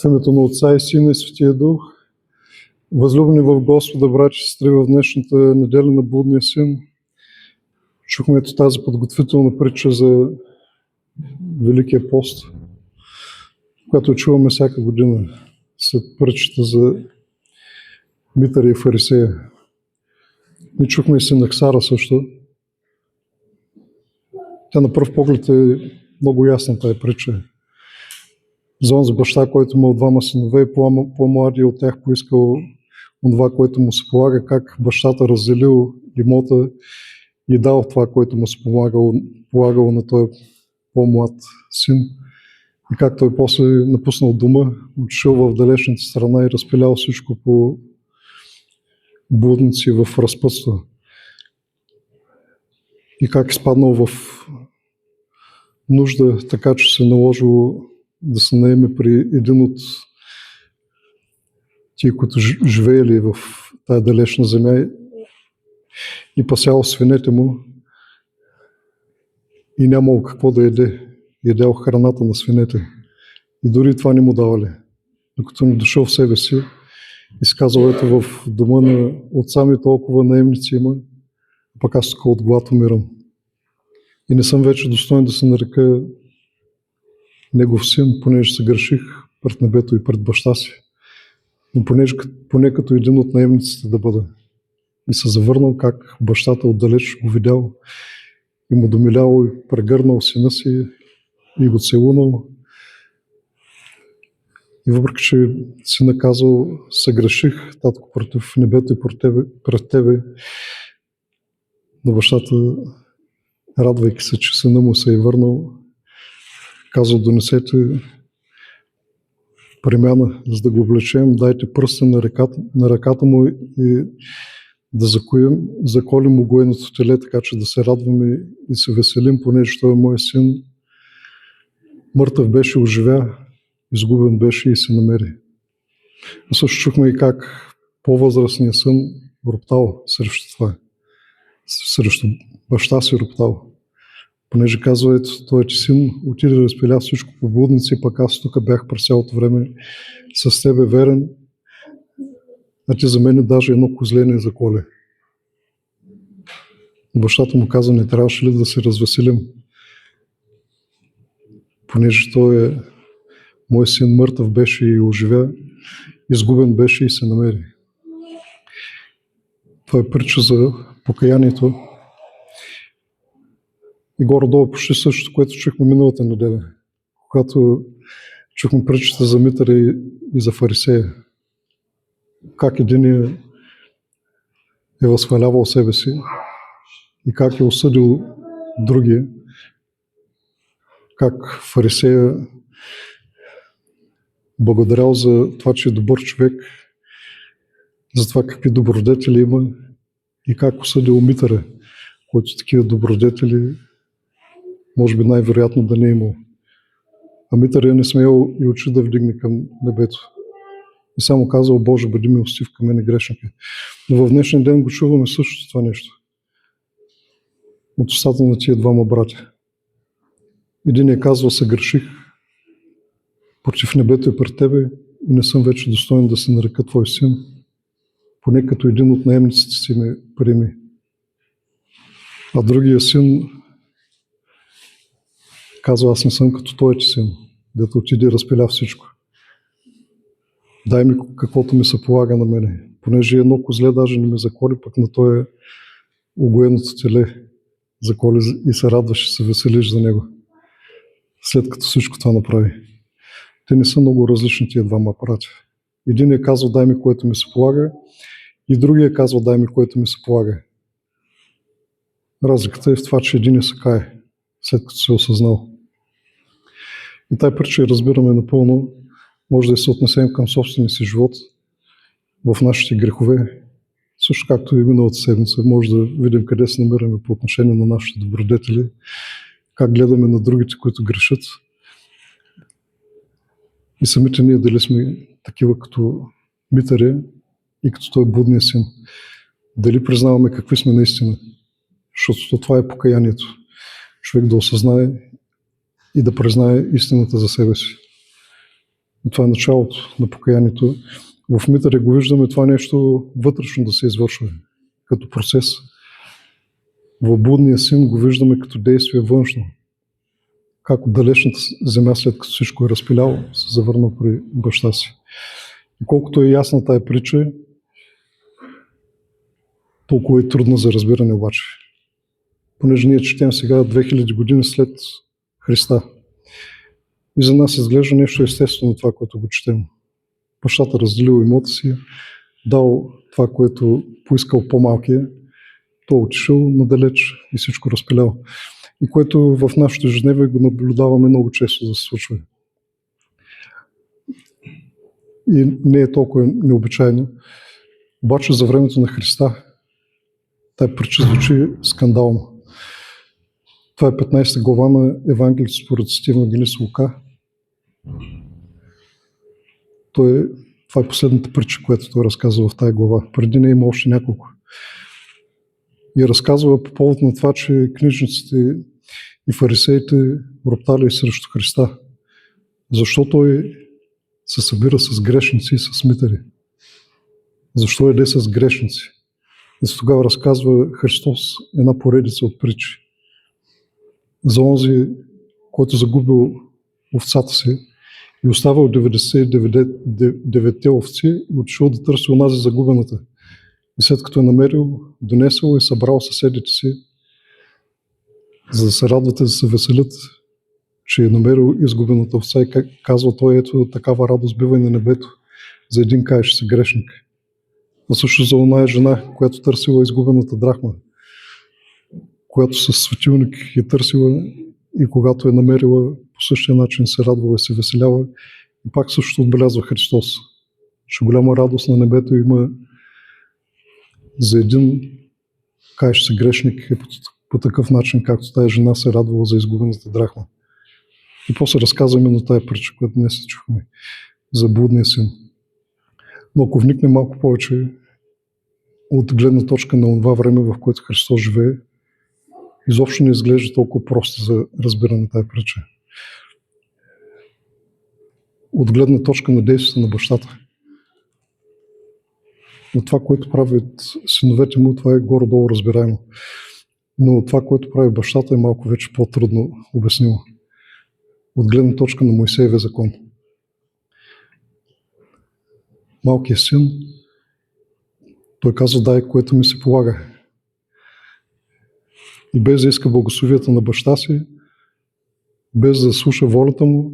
В името на Отца и Сина и Светия Дух, възлюбени в Господа, братя и сестри, в днешната неделя на Блудния син, чухме ето тази подготвителна притча за Великия пост, която чуваме всяка година след притчата за Митъра и Фарисея. Ние чухме и Синаксара също. Тя на пръв поглед е много ясна, тая притча. За онзи баща, който имал двама синове и по-младия от тях поискал това, което му се полага, как бащата разделил имота и дал това, което му се полагало на този по-млад син. И как той после напуснал дома, отишъл в далечната страна и разпилял всичко по блудници в разпътства. И как изпаднал в нужда, така че се наложило да се наеме при един от тия, които живеели в тая далечна земя и пасял свинете му и нямало какво да яде. Ядял храната на свинете. И дори това не му давали. Докато не дошъл в себе си и си казал, ето в дома на отца ми толкова наемници има, пък аз тук от глад умирам. И не съм вече достоен да се нарека негов син, понеже се греших пред небето и пред баща си. Но поне като един от наемниците да бъда. И се завърнал как бащата отдалеч го видял и му домилял и прегърнал сина си и го целунал. И въпреки, че си наказал, съгреших, татко, против небето и пред тебе, но бащата, радвайки се, че сина му се е върнал, казал, донесете премяна, за да го облечем, дайте пръстен на ръката му и да заколим му гоеното теле, така че да се радваме и се веселим, понеже той е мой син. Мъртъв беше, оживя, изгубен беше и се намери. А също чухме и как по-възрастният сън роптал срещу това. Срещу баща си роптал. Понеже казва, ето, той син отиде да разпиля всичко по блудници, пък аз тук бях през цялото време с тебе верен, а ти за мен даже едно козле не заколи. Бащата му каза, не трябваше ли да се развеселим? Понеже той е мой син, мъртъв беше и оживя, изгубен беше и се намери. Това е притча за покаянието. И горе-долу почти същото, което чухме миналата неделя, когато чухме притчата за Митъра и за Фарисея. Как един е възхвалявал себе си и как е осъдил другия. Как Фарисея благодарял за това, че е добър човек, за това какви добродетели има и как осъдил Митъра, който такива добродетели може би най-вероятно да не е имал. А Митъра не смеял и очи да вдигне към небето. И само казал, Боже, бъди милостив към мене грешника. Но в днешния ден го чуваме също това нещо. От устата на тия двама братя. Един е казвал, съгреших против небето и пред тебе и не съм вече достоен да се нарека твой син. Поне като един от наемниците си ме приеми. А другия син казва, аз не съм като той ти син, дето отиде и разпиля всичко. Дай ми каквото ми се полага на мене. Понеже едно козле даже не ме заколи, пък на той е угоеното теле заколи и се радваш, се веселиш за него. След като всичко това направи. Те не са много различни тия двама братя. Един е казал, дай ми което ми се полага, и другия казва, дай ми което ми се полага. Разликата е в това, че един се кае, след като се е осъзнал. И тая притча разбираме напълно, може да се отнесем към собствения си живот в нашите грехове. Също както и миналата седмица, може да видим къде се намираме по отношение на нашите добродетели, как гледаме на другите, които грешат. И самите ние дали сме такива като Митъра и като той блудния син. Дали признаваме какви сме наистина. защото това е покаянието. Човек да осъзнае и да признае истината за себе си. И това е началото на покаянието. В Митаре го виждаме това нещо вътрешно да се извършва като процес. В Блудния син го виждаме като действие външно. Как от далечната земя, след като всичко е разпиляло, се завърна при баща си. И колкото е ясна тая притча, толкова е трудна за разбиране обаче. Понеже ние четем сега 2000 години след Христа. И за нас изглежда нещо естествено това, което го четем. Бащата разделил имота си, дал това, което поискал по-малкия, той отишъл надалеч и всичко разпилял. И което в нашото ежедневие го наблюдаваме много често да се случва. И не е толкова необичайно. Обаче за времето на Христа тая притча звучи скандално. Това е 15 глава на Евангелието според Свети евангелист Лука. Това е последната притча, която той разказва в тази глава. Преди нея има още няколко. И разказва по повод на това, че книжниците и фарисеите роптали срещу Христа. Защо той се събира с грешници и с митари? Защо еде с грешници? И тогава разказва Христос една поредица от притчи. За онзи, който загубил овцата си и оставил 99 овци и отишъл да търси онази загубената. И след като е намерил, донесъл и събрал съседите си, за да се радват и да се веселят, че е намерил изгубената овца и казва той, ето такава радост бива и на небето за един каещ се грешник. А също за оная жена, която търсила изгубената драхма, която със светилник е търсила и когато е намерила, по същия начин се радвала и се веселява. И пак също отбелязва Христос, че голяма радост на небето има за един каещ се грешник е по такъв начин, както тая жена се радвала за изгубената драхма. И после разказва именно тая притча, която днес се чухме, за блудния син. Но ако вникнем малко повече от гледна точка на това време, в което Христос живее, изобщо не изглежда толкова просто за разбиране на тая притча. От гледна точка на действието на бащата. Но това, което правят синовете му, това е горе-долу разбираемо. Но това, което прави бащата, е малко вече по-трудно обяснимо. От гледна точка на Моисеевия закон. Малкият син, той казва, дай, което ми се полага. И без да иска благословията на баща си, без да слуша волята му,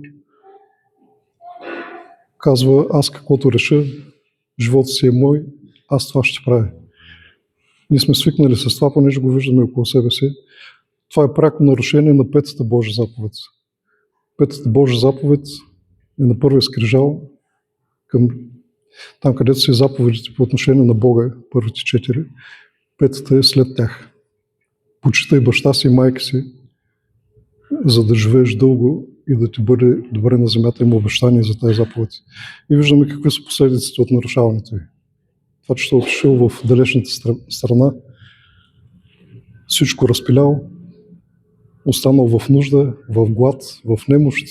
казва, аз каквото реша, живота си е мой, аз това ще правя. Ние сме свикнали с това, понеже го виждаме около себе си. Това е пряко нарушение на петата Божия заповед. Петата Божия заповед е на първия скрижал, там където са заповедите по отношение на Бога, първите 4, петата е след тях. Почитай баща си и майка си, за да живееш дълго и да ти бъде добре на земята, има обещание за тази заповед. И виждаме какви са последиците от нарушаването ѝ. Това, че се отишъл в далечната страна, всичко разпилял, останал в нужда, в глад, в немощ,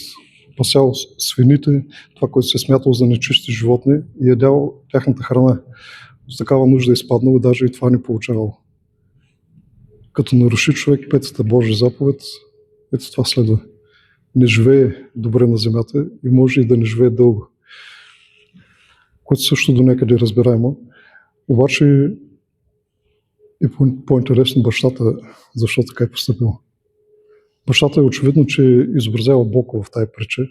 пасял свините, това, което се е смятал за нечисти животни и ядял тяхната храна. С такава нужда е изпаднал и даже и това не получавал. Като наруши човек петата Божия заповед, ето това следва. Не живее добре на земята и може и да не живее дълго. Което също до някъде е разбираемо. Обаче е по-интересно бащата, защо така е постъпил. Бащата е очевидно, че изобразява Бог в тая притча.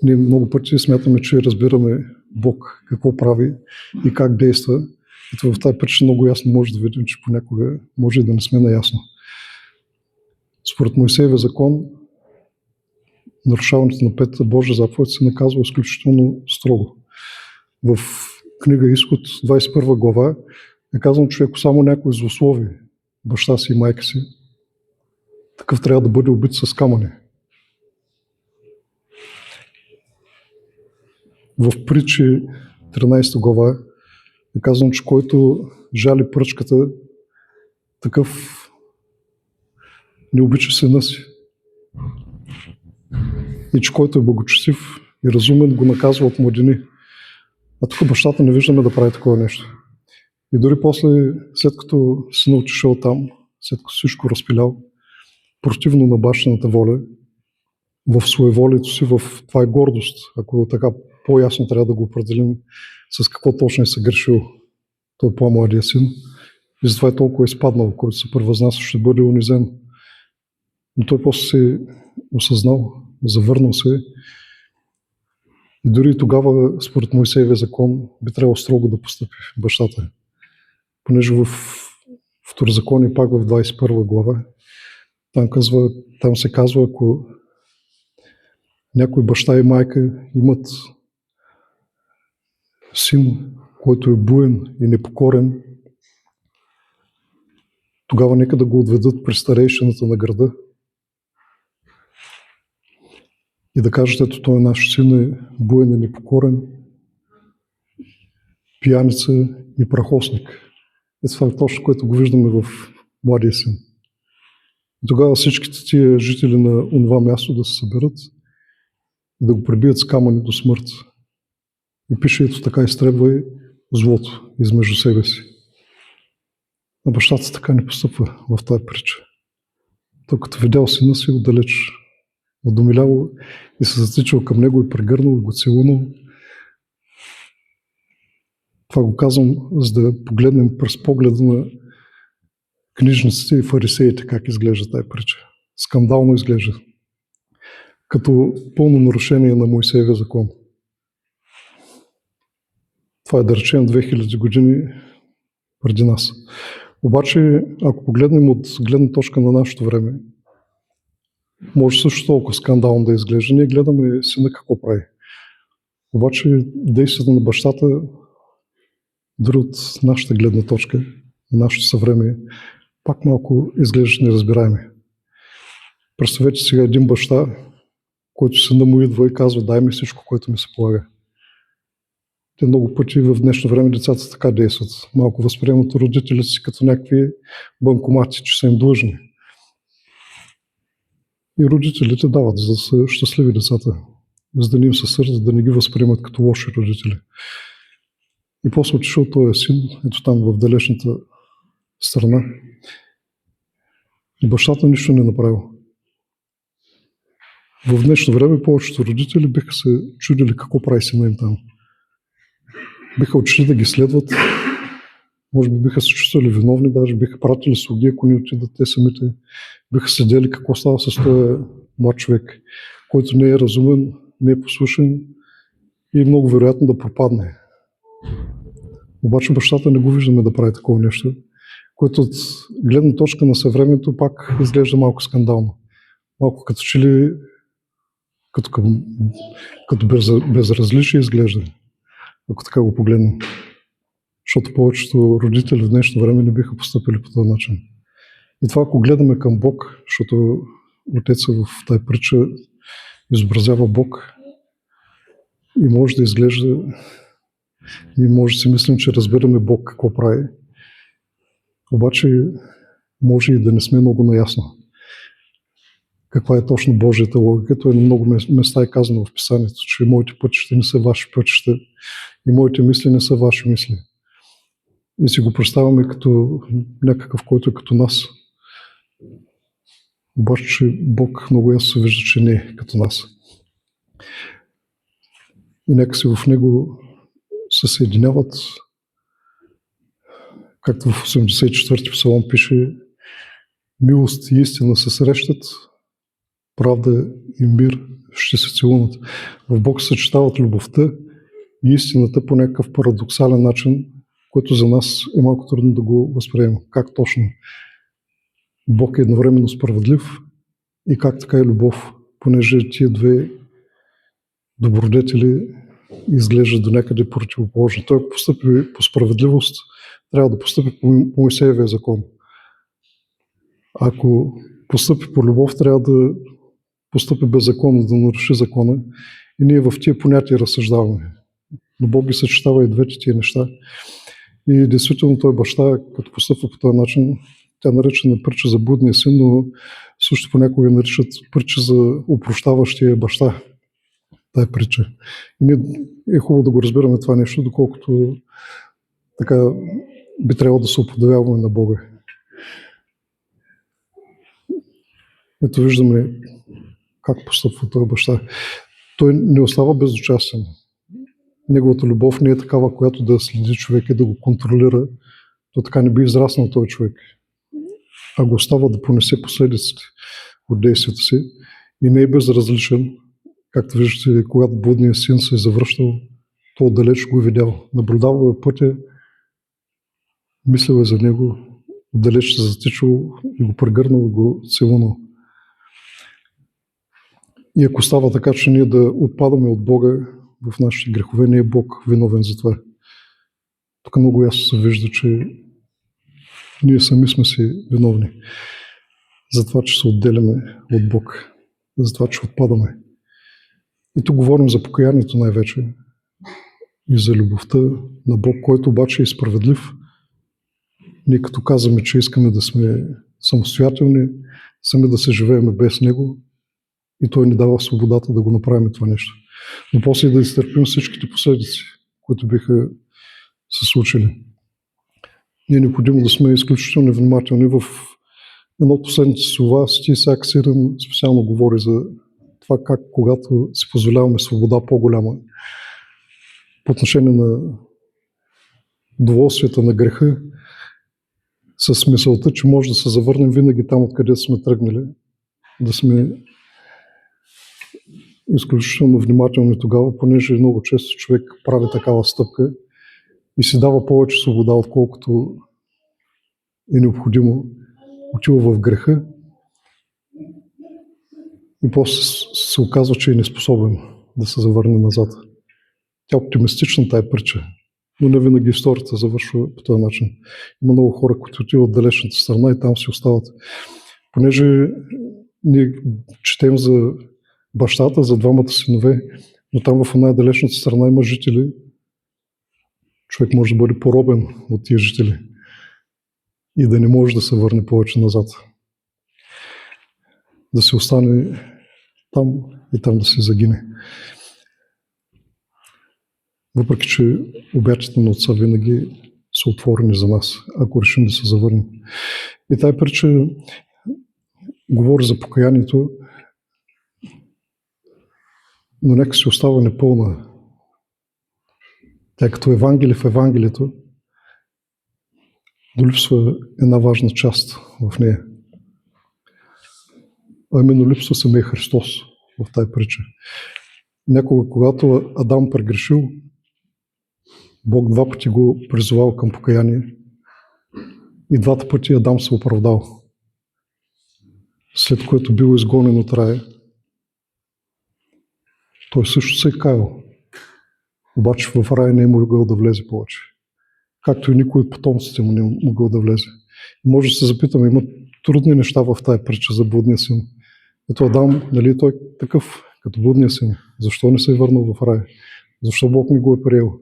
Ние много пъти смятаме, че разбираме Бог, какво прави и как действа. И в тази притча много ясно може да видим, че понякога може и да не сме наясно. Според Моисеевия закон, нарушаването на петата Божия заповед се наказва изключително строго. В книга Изход, 21 глава, е казано, че ако само някой злослови баща си и майка си, такъв трябва да бъде убит с камъни. В Притчи 13 глава е казано, че който жали пръчката такъв не обича сина си. И че който е благочестив и разумен, го наказва от младини. А тук бащата не виждаме да прави такова нещо. И дори после, след като сина отишъл там, след като всичко разпилял, противно на бащината воля, в своеволието си, в това е гордост, ако така по-ясно трябва да го определим с какво точно е съгрешил той по-младия син. И затова е толкова изпаднал, който се превъзнася, ще бъде унизен. Но той после се осъзнал, завърнал се и дори тогава, според Моисеевия закон, би трябвало строго да постъпи бащата. Понеже в Второзаконие, пак в 21 глава, там се казва, ако някой баща и майка имат син, който е буен и непокорен, тогава нека да го отведат при старейшината на града и да кажат, ето той наш син е буен и непокорен, пияница и прахосник. Ето това е точно, което го виждаме в младия син. И тогава всичките тия жители на онова място да се съберат и да го прибият с камъни до смърт. И пише, ето така изтребвай злото измежду себе си. А бащата така не постъпва в тази притча. Той като видял сина си отдалеч, отдомиляло и се затичал към него и прегърнал и го целунал. Това го казвам, за да погледнем през погледа на книжниците и фарисеите как изглежда тази притча. Скандално изглежда. Като пълно нарушение на Моисеевия закон. Това е да речем 2000 години преди нас. Обаче, ако погледнем от гледна точка на нашето време, може също толкова скандално да изглежда. Ние гледаме сина какво прави. Обаче действията на бащата, дори от нашата гледна точка, на нашето съвремие, пак малко изглежда неразбираеми. Представете сега един баща, който сина му идва и казва, дай ми всичко, което ми се полага. Те много пъти в днешно време децата така действат. Малко възприемат родителите си като някакви банкомати, че са им длъжни. И родителите дават, за да са щастливи децата, за да не им се сърдят, да не ги възприемат като лоши родители. И после отишъл този син, ето там в далечната страна. И бащата нищо не направил. В днешно време повечето родители биха се чудили какво прави сина им там. Биха отишли да ги следват, може би биха се чувствали виновни, даже биха пратили слуги, ако не отидат те самите. Биха следили какво става с този млад човек, който не е разумен, не е послушен и много вероятно да пропадне. Обаче бащата не го виждаме да прави такова нещо, което от гледна точка на съвремето пак изглежда малко скандално. Малко като че ли като безразличие изглежда, ако така го погледнем. Защото повечето родители в днешно време не биха постъпили по този начин. И това, ако гледаме към Бог, защото отеца в тази притча изобразява Бог и може да изглежда, и може да си мислим, че разбираме Бог какво прави. Обаче може и да не сме много наясно каква е точно Божията логика. Това е на много места е казано в Писанието, че моите пътища не са ваши пътища и моите мисли не са ваши мисли. И си го представяме като някакъв, който е като нас. Обаче, че Бог много ясно се вижда, че не е като нас. И нека си в Него се съединяват, както в 84-ти псалом пише, милост и истина се срещат, правда и мир ще се целунат. В Бог се съчетават любовта и истината по някакъв парадоксален начин, който за нас е малко трудно да го възприемем. Как точно Бог е едновременно справедлив и как така е любов, понеже тия две добродетели изглеждат до някъде противоположни. Той, ако постъпи по справедливост, трябва да постъпи по Моисеевия закон. Ако постъпи по любов, трябва да постъпи беззаконно, да наруши закона. И ние в тия понятия разсъждаваме. Но Бог ги съчетава и двете тия неща. И действително той баща, като постъпва по този начин, Тя наричана притча за блудния син, но също понякога наричат притча за опрощаващия баща. Тая притча. И ние е хубаво да го разбираме това нещо, доколкото така би трябвало да се уподобяваме на Бога. Ето виждаме как постъпва този баща. Той не остава безучастен. Неговата любов не е такава, която да следи човек и да го контролира. То така не би израснал този човек. А го остава да понесе последиците от действията си и не е безразличен. Както виждате, когато блудният син се е завръщал, то отдалеч го е видял. Наблюдавал е пътя, мислил е за него, отдалеч се затичал и го прегърнал и го целунал. И ако става така, че ние да отпадаме от Бога в нашите грехове, не е Бог виновен за това. Тук много ясно се вижда, че ние сами сме си виновни за това, че се отделяме от Бог, за това, че отпадаме. И тук говорим за покаянието най-вече и за любовта на Бог, който обаче е справедлив. Ние като казваме, че искаме да сме самостоятелни, сами да се живееме без Него, и Той ни дава свободата да го направим това нещо. Но после да изтърпим всичките последици, които биха се случили. Ние е необходимо да сме изключително внимателни. В едно от последните слова Свети Исаак Сирин специално говори за това как, когато си позволяваме свобода по-голяма по отношение на удоволствията на греха, с мисълта, че може да се завърнем винаги там, откъде сме тръгнали, да сме изключително внимателни тогава, понеже много често човек прави такава стъпка и си дава повече свобода, отколкото е необходимо, отива в греха и после се оказва, че е неспособен да се завърне назад. Тя е оптимистична тая притча, но не винаги историята завършва по този начин. Има много хора, които отиват от далечната страна и там си остават. Понеже ние четем за бащата, за двамата синове, но там в една далечната страна има жители. Човек може да бъде поробен от тия жители и да не може да се върне повече назад. Да се остане там и там да се загине. Въпреки че обятите на Отца винаги са отворени за нас, ако решим да се завърнем. И тая притча говори за покаянието, но нека си остава непълна. Тъй като Евангелие в Евангелието долипсва една важна част в нея. А именно липсва самия Христос в тази притча. Някога, когато Адам прегрешил, Бог два пъти го призовал към покаяние и двата пъти Адам се оправдал. След което бил изгонен от рая, той също се е каял. Обаче в рая не е могъл да влезе повече. Както и никой от потомците му не е могъл да влезе. Може да се запитаме, има трудни неща в тая притча за блудния син. Ето Адам, нали той такъв, като блудния син. Защо не се е върнал в рая? Защо Бог не го е приел?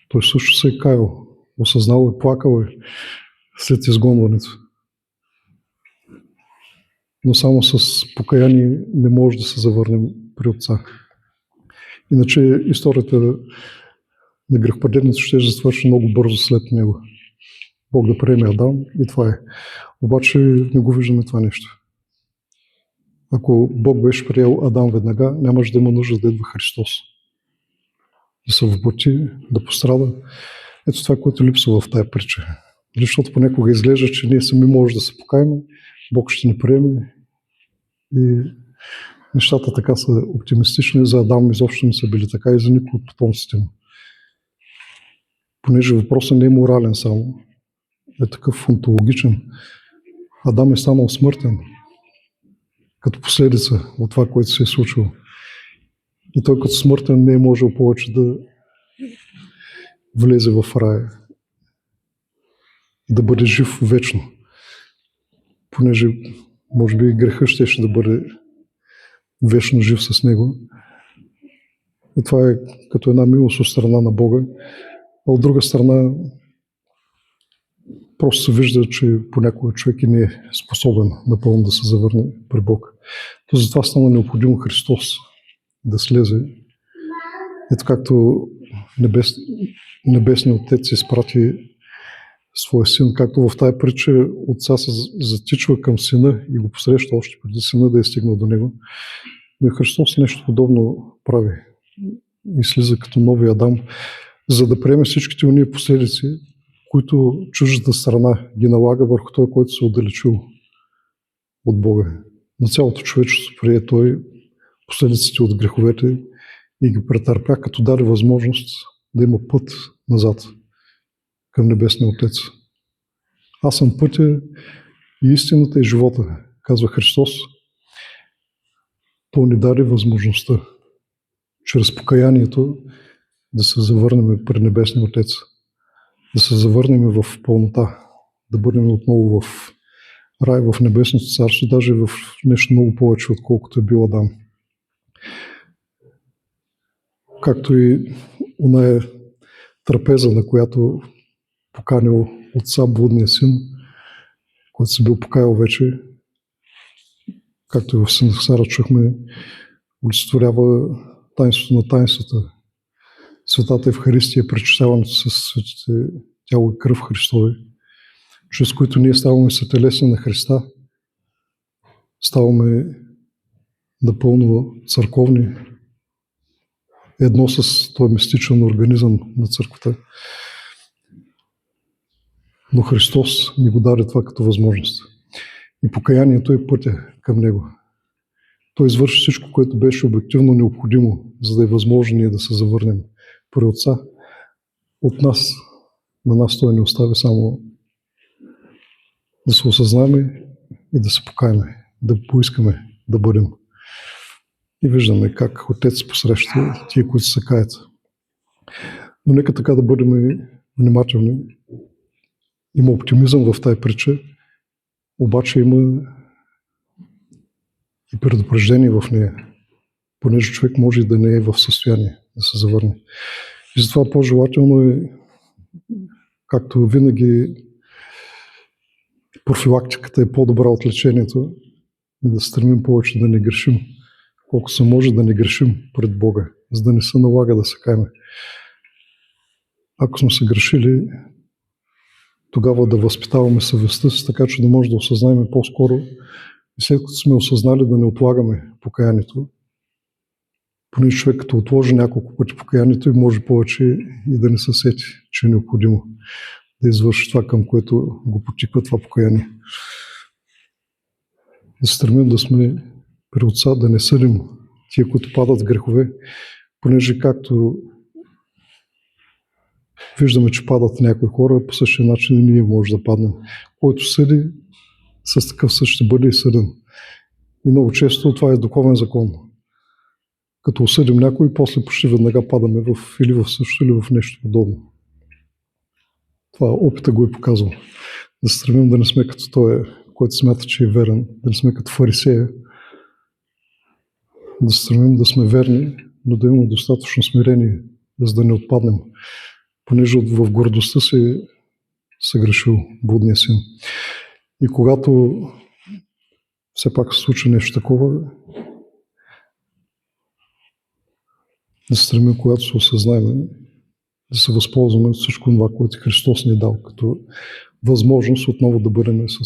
Той също се е каял, осъзнал и плакал е след изгонването. Но само с покаяние не може да се завърнем при Отца. Иначе историята на грехопадението ще завърши много бързо след него. Бог да приеме Адам и това е. Обаче не го виждаме това нещо. Ако Бог беше приел Адам веднага, нямаше да има нужда да идва Христос. Да се въплати, да пострада. Ето това, което липсва в тая притча. Защото понякога изглежда, че ние сами може да се покаем, Бог ще ни приеме и нещата така са оптимистични. За Адам изобщо не са били така и за никой от потомците му. Понеже въпросът не е морален само, е такъв онтологичен. Адам е станал смъртен като последица от това, което се е случило. И той като смъртен не е можел повече да влезе в рая и да бъде жив вечно. Понеже може би грехът щеше да бъде вечно жив с него. И това е като една милост от страна на Бога. А от друга страна, просто се вижда, че понякога човек не е способен напълно да се завърне при Бог. То затова стана необходимо Христос да слезе. Ето както Небесният Отец изпрати своя син, както в тая притча отца се затичва към сина и го посреща още преди сина да е стигнал до него. Но и Христос нещо подобно прави и слиза като нови Адам, за да приеме всичките уния последици, които чуждата страна ги налага върху той, който се отдалечил от Бога. На цялото човечество прие той последиците от греховете и ги претърпя, като даде възможност да има път назад към Небесния Отец. Аз съм пътя и истината и живота, казва Христос. Той ни даде възможността чрез покаянието да се завърнем при Небесния Отец, да се завърнем в пълнота, да бъдем отново в рай, в Небесното царство, даже в нещо много повече, отколкото е бил Адам. Както и оная трапеза, на която поканил отца блудния син, който се бил покаял вече, както и в Синахсара чухме, олицетворява таинството на таинствата. Светата Евхаристия, пречисляването с светите тяло и кръв Христови, чрез които ние ставаме сътелесни на Христа, ставаме напълно църковни, едно с този мистичен организъм на църквата. Но Христос ни го даде това като възможност. И покаянието е пътя към Него. Той извърши всичко, което беше обективно необходимо, за да е възможно ние да се завърнем при Отца. От нас, на нас Той ни остави само да се осъзнаме и да се покаяме, да поискаме да бъдем. И виждаме как Отец посреща тия, които се каят. Но нека така да бъдем внимателни. Има оптимизъм в тази притча, обаче има и предупреждение в нея, понеже човек може и да не е в състояние да се завърне. И затова по-желателно е, както винаги, профилактиката е по-добра от лечението, да стремим повече да не грешим, колко се може да не грешим пред Бога, за да не се налага да се каяме. Ако сме се грешили, тогава да възпитаваме съвестта си, така че да може да осъзнаем по-скоро и след като сме осъзнали да не отлагаме покаянието, понеже човек като отложи няколко пъти покаянието и може повече и да не се сети, че е необходимо да извърши това, към което го потиква това покаяние. Да стремим да сме при Отца, да не съдим тия, които падат в грехове, понеже както виждаме, че падат някои хора, по същия начин и ние може да паднем. Който съди, с такъв съд ще бъде и съден. И много често това е духовен закон. Като осъдим някой, после почти веднага падаме или в същото, или в нещо подобно. Това опита го е показал. Да се стремим да не сме като той, който смята, че е верен, да не сме като фарисея, да се стремим да сме верни, но да имаме достатъчно смирение, за да не отпаднем, понеже в гордостта си съгрешил блудния син. И когато все пак се случи нещо такова, да се стремим, когато се осъзнаем, да се възползваме от всичко това, което Христос ни е дал, като възможност отново да бъдем с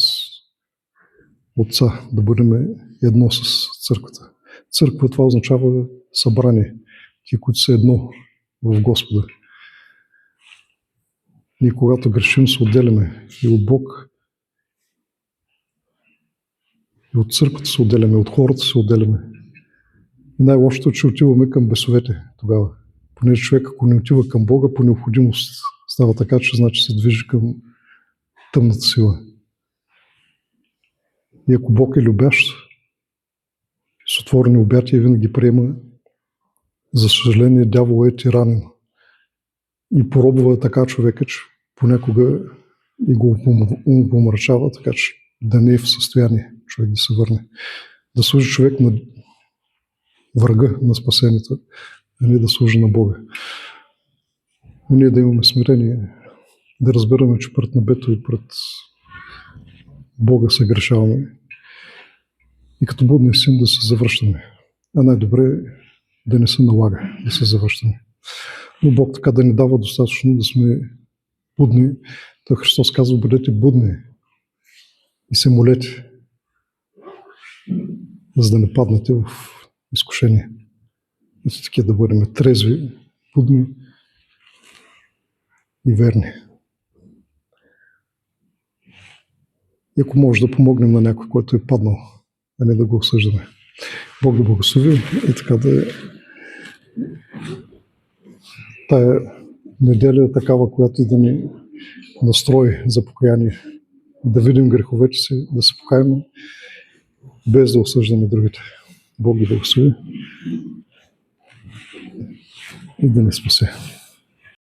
Отца, да бъдем едно с църквата. Църква това означава събрание, тия, които са едно в Господа. Ние когато грешим, се отделяме и от Бог, и от църквата се отделяме, от хората се отделяме. И най-лошото е, че отиваме към бесовете тогава. Понеже човек, ако не отива към Бога, по необходимост става така, че значи се движи към тъмната сила. И ако Бог е любящ, с отворени обятия винаги приема, за съжаление, дявол е тиранен. И поробва така човека, че понякога и го помрачава, така че да не е в състояние човек да се върне. Да служи човек на врага на спасението, а не да служи на Бога. Но ние да имаме смирение, да разбираме, че пред небето и пред Бога се грешаваме и като будния син да се завръщаме. А най-добре е да не се налага да се завръщаме. Но Бог така да ни дава достатъчно да сме будни. Той Христос казва, бъдете будни и се молете, за да не паднете в изкушение. Ето такива да бъдем трезви, будни и верни. И ако може да помогнем на някой, който е паднал, а не да го осъждаме. Бог да благослови и така да е. Тая неделя е такава, която да ни настрои за покаяние. Да видим греховете си, да се покаем, без да осъждаме другите. Бог да благослови и да ни спасе.